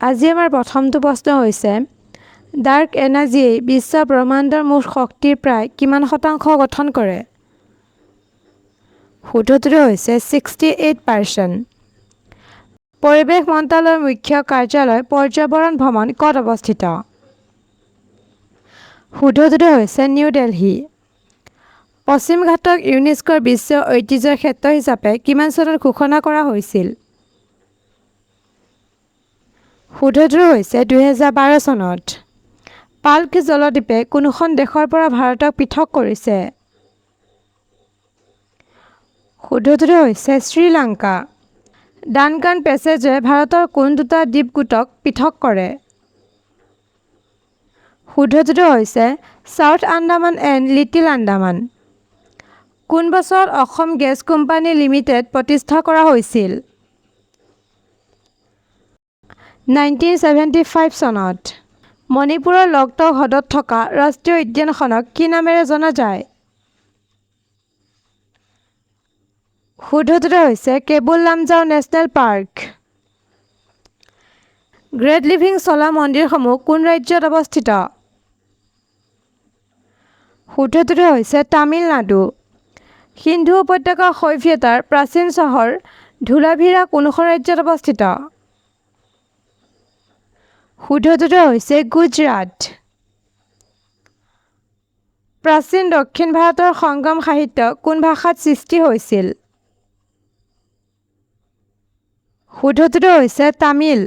আজি আমাৰ প্ৰথমটো প্ৰশ্ন হৈছে ডাৰ্ক এনাৰ্জিয়ে বিশ্ব ব্ৰহ্মাণ্ডৰ মুঠ শক্তিৰ প্ৰায় কিমান শতাংশ গঠন কৰে? শুদ্ধটো হৈছে 68%। পৰিৱেশ মন্ত্ৰালয়ৰ মুখ্য কাৰ্যালয় পৰ্যাবৰণ ভ্ৰমণ ক'ত অৱস্থিত? শুদ্ধটো হৈছে নিউ দিল্লী। পশ্চিম ঘাটক ইউনেস্কোৰ বিশ্ব ঐতিহ্যৰ ক্ষেত্ৰ হিচাপে কিমান চনত ঘোষণা কৰা হৈছিল? শুদ্ধটো হৈছে 2012 চনত। পাল্ক জলদ্বীপে কোনখন দেশৰ পৰা ভাৰতক পৃথক কৰিছে? শুদ্ধটো হৈছে শ্ৰীলংকা। ডানকান পেছেজে ভাৰতৰ কোন দুটা দ্বীপগোটক পৃথক কৰে? শুদ্ধটো হৈছে south Andaman and little Andaman. কোন বছৰত অসম গেছ কোম্পানী লিমিটেড প্ৰতিষ্ঠা কৰা হৈছিল? 1975 চনত। মণিপুৰৰ লকটক হ্ৰদত থকা ৰাষ্ট্ৰীয় উদ্যানখনক কি নামেৰে জনা যায়? শুদ্ধটো হৈছে cable Lamjao national park. Great living চলা মন্দিৰসমূহ কোন ৰাজ্যত অৱস্থিত? শুদ্ধটো হৈছে তামিলনাডু। সিন্ধু উপত্যকাৰ সভ্যতাৰ প্ৰাচীন চহৰ ধোলাভিৰা কোনখন ৰাজ্যত অৱস্থিত? শুদ্ধটো হৈছে গুজৰাট। প্ৰাচীন দক্ষিণ ভাৰতৰ সংগম সাহিত্য কোন ভাষাত সৃষ্টি হৈছিল? শুদ্ধটো হৈছে তামিল।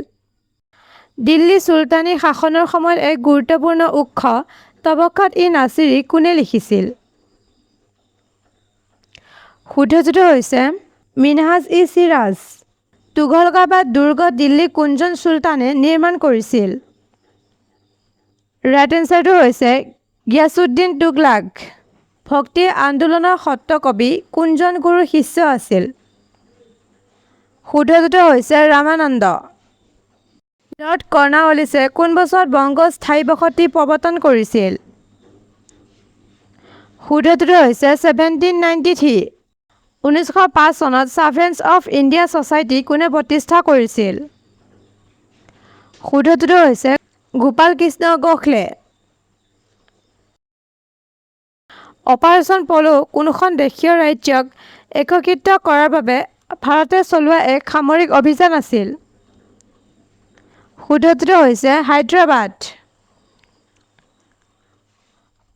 দিল্লী চুলতানী শাসনৰ সময়ত এক গুৰুত্বপূৰ্ণ উৎস তবকাত-ই-নাছিৰী কোনে লিখিছিল? শুদ্ধটো হৈছে মিনহাজ-ই-চিৰাজ। তুঘলকাবাদ দুৰ্গ দিল্লী কোনজন চুলতানে নিৰ্মাণ কৰিছিল? ৰাইট এনচাৰটো হৈছে গিয়াছুদ্দিন তুগলাক। ভক্তি আন্দোলনৰ সত্ৰকবি কোনজন গুৰুৰ শিষ্য আছিল? শুদ্ধটো হৈছে ৰামানন্দ। লৰ্ড কৰ্ণৱালিছে কোন বছৰত বংগ স্থায়ী বসতি প্ৰৱৰ্তন কৰিছিল? শুদ্ধটো হৈছে 1793। 1905 চনত ছাৰ্ভেণ্টছ অৱ ইণ্ডিয়া ছ'চাইটি কোনে প্ৰতিষ্ঠা কৰিছিল? শুদ্ধটো হৈছে গোপাল কৃষ্ণ গোখলে। অপাৰেচন পলো কোনখন দেশীয় ৰাজ্যক একত্ৰিত কৰাৰ বাবে ভাৰতে চলোৱা এক সামৰিক অভিযান আছিল? শুদ্ধটো হৈছে হায়দৰাবাদ।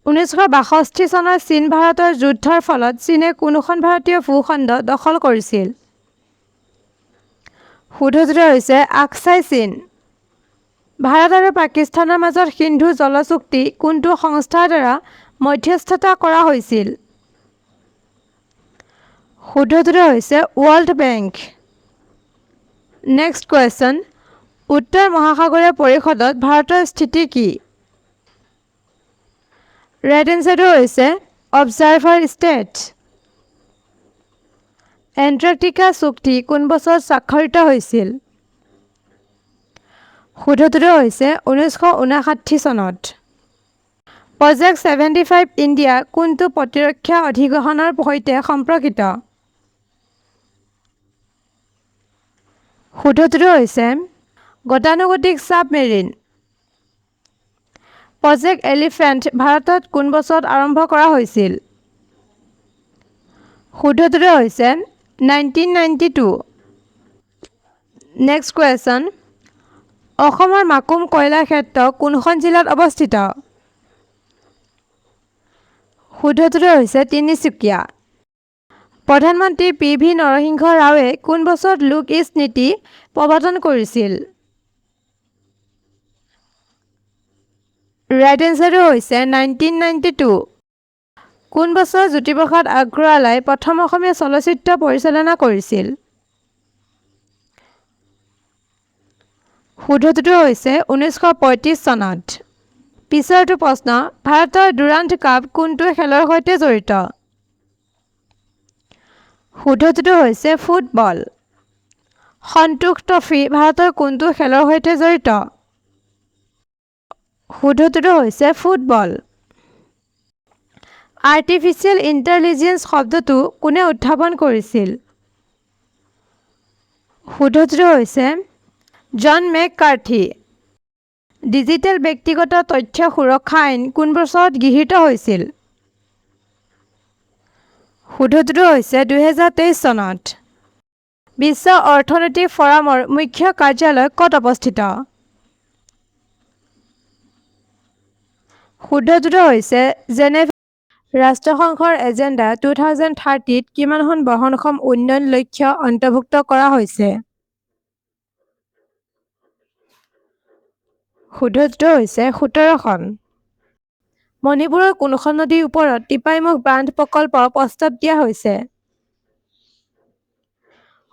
1962 চনৰ চীন ভাৰতৰ যুদ্ধৰ ফলত চীনে কোনখন ভাৰতীয় ভূখণ্ড দখল কৰিছিল? শুদ্ধটো হৈছে আকছাই চীন। ভাৰত আৰু পাকিস্তানৰ মাজত সিন্ধু জল চুক্তি কোনটো সংস্থাৰ দ্বাৰা মধ্যস্থতা কৰা হৈছিল? শুদ্ধটো হৈছে ৱৰ্ল্ড বেংক। নেক্সট কুৱেশ্যন, উত্তৰ মহাসাগৰীয় পৰিষদত ভাৰতৰ স্থিতি কি? ৰাইট এনচাৰটো হৈছে অবজাৰ্ভাৰ ষ্টেট। এণ্টাৰ্কটিকা চুক্তি কোন বছৰত স্বাক্ষৰিত হৈছিল? শুদ্ধটো হৈছে 1959 চনত। প্ৰজেক্ট 75 ইণ্ডিয়া কোনটো প্ৰতিৰক্ষা অধিগ্ৰহণৰ সৈতে সম্পৰ্কিত? শুদ্ধটো হৈছে গতানুগতিক ছাবমেৰিন। প্ৰজেক্ট এলিফেণ্ট ভাৰতত কোন বছৰত আৰম্ভ কৰা হৈছিল? শুদ্ধটো হৈছে 1992। নেক্সট কুৱেশ্যন, অসমৰ মাকুম কয়লা ক্ষেত্ৰ কোনখন জিলাত অৱস্থিত? শুদ্ধটো হৈছে তিনিচুকীয়া। প্ৰধানমন্ত্ৰী PV নৰসিংহ ৰাওৱে কোন বছৰত লুক ইষ্ট নীতি প্ৰৱৰ্তন কৰিছিল? ৰাইট এনচাৰটো হৈছে 1992। কোন বছৰত জ্যোতিপ্ৰসাদ আগৰৱালাই প্ৰথম অসমীয়া চলচ্চিত্ৰ পৰিচালনা কৰিছিল? শুদ্ধটো হৈছে 1935 চনত। পিছৰটো প্ৰশ্ন, ভাৰতৰ ডুৰাণ্ড কাপ কোনটো খেলৰ সৈতে জড়িত? শুদ্ধটো হৈছে ফুটবল। সন্তোষ ট্ৰফী ভাৰতৰ কোনটো খেলৰ সৈতে জড়িত? শুদ্ধটো হৈছে ফুটবল। আৰ্টিফিচিয়েল ইণ্টেলিজেন্স শব্দটো কোনে উদ্ভাৱন কৰিছিল? শুদ্ধটো হৈছে জন মেককাৰ্থী। ডিজিটেল ব্যক্তিগত তথ্য সুৰক্ষা আইন কোন বছৰত গৃহীত হৈছিল? শুদ্ধটো হৈছে 2023 চনত। বিশ্ব অৰ্থনৈতিক ফৰামৰ মুখ্য কাৰ্যালয় ক'ত অৱস্থিত? শুদ্ধটো হৈছে জেনেভা। ৰাষ্ট্ৰসংঘৰ এজেণ্ডা 2030ত কিমানখন বহনক্ষম উন্নয়ন লক্ষ্য অন্তৰ্ভুক্ত কৰা হৈছে? শুদ্ধটো হৈছে 17খন। মণিপুৰৰ কোনখন নদীৰ ওপৰত টিপাইমুখ বান্ধ প্ৰকল্প প্ৰস্তাৱ দিয়া হৈছে?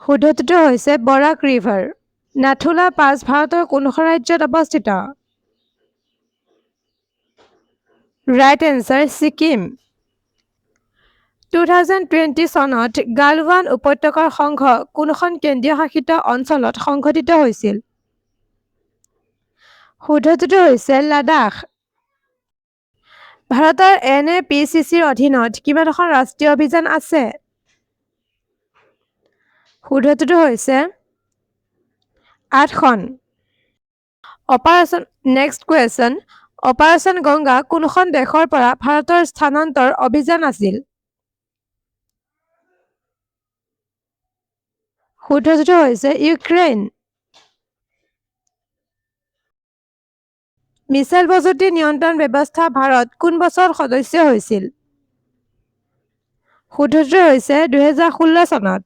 শুদ্ধটো হৈছে বৰাক ৰিভাৰ। নাথুলা পাছ ভাৰতৰ কোনখন ৰাজ্যত অৱস্থিত? Right answer Sikkim. 2020 চনত গালৱান উপত্যকাৰ সংঘ কোনখন কেন্দ্ৰীয় শাসিত অঞ্চলত সংঘটিত হৈছিল? শুদ্ধটো হৈছে লাডাখ। ভাৰতৰ NAPCCৰ অধীনত কিমানখন ৰাষ্ট্ৰীয় অভিযান আছে? শুদ্ধটো হৈছে 8খন। নেক্সট কুৱেশ্যন, অপাৰেশ্যন গংগা কোনখন দেশৰ পৰা ভাৰতৰ স্থানান্তৰ অভিযান আছিল? শুদ্ধটো হৈছে ইউক্ৰেইন। মিছাইল প্ৰযুক্তি নিয়ন্ত্ৰণ ব্যৱস্থা ভাৰত কোন বছৰত সদস্য হৈছিল? শুদ্ধটো হৈছে 2016 চনত।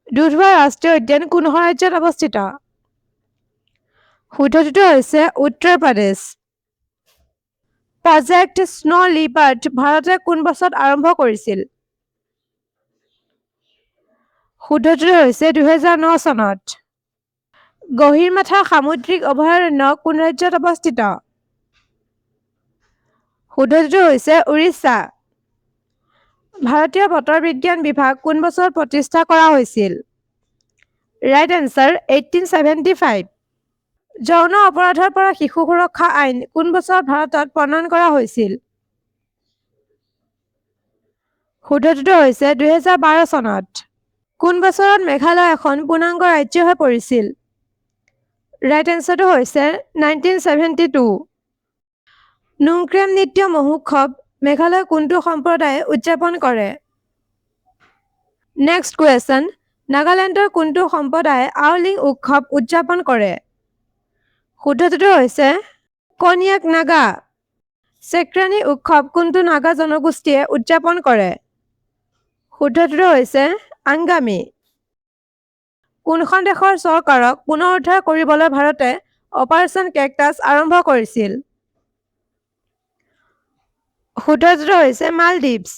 দুধৱা ৰাষ্ট্ৰীয় উদ্যান কোনখন ৰাজ্যত অৱস্থিত? শুদ্ধটো হৈছে উত্তৰ প্ৰদেশ। প্ৰজেক্ট স্ন' লিপাৰ্ড ভাৰতে কোন বছৰত আৰম্ভ কৰিছিল? শুদ্ধটো হৈছে 2009 চনত। গহীৰমাথা সামুদ্ৰিক অভয়াৰণ্য কোন ৰাজ্যত অৱস্থিত? শুদ্ধটো হৈছে উৰিষ্যা। ভাৰতীয় বতৰ বিজ্ঞান বিভাগ কোন বছৰত প্ৰতিষ্ঠা কৰা হৈছিল? Right answer 1875। যৌন অপৰাধৰ পৰা শিশু সুৰক্ষা আইন কোন বছৰত ভাৰতত প্ৰণয়ন কৰা হৈছিল? শুদ্ধটো হৈছে 2012 চনত। কোন বছৰত মেঘালয় এখন পূৰ্ণাংগ ৰাজ্য হৈ পৰিছিল? ৰাইট এনচাৰটো হৈছে 1972। নোংক্ৰেম নৃত্য মহোৎসৱ মেঘালয়ৰ কোনটো সম্প্ৰদায়ে উদযাপন কৰে? নেক্সট কুৱেশ্যন, নাগালেণ্ডৰ কোনটো সম্প্ৰদায়ে আউলিং উৎসৱ উদযাপন কৰে? শুদ্ধটো হৈছে কন্যাক নাগা। চেক্ৰানী উৎসৱ কোনটো নাগা জনগোষ্ঠীয়ে উদযাপন কৰে? শুদ্ধটো হৈছে আংগামী। কোনখন দেশৰ চৰকাৰক পুনৰুদ্ধাৰ কৰিবলৈ ভাৰতে অপাৰেশ্যন কেকটাছ আৰম্ভ কৰিছিল? শুদ্ধটো হৈছে মালদ্বীপছ।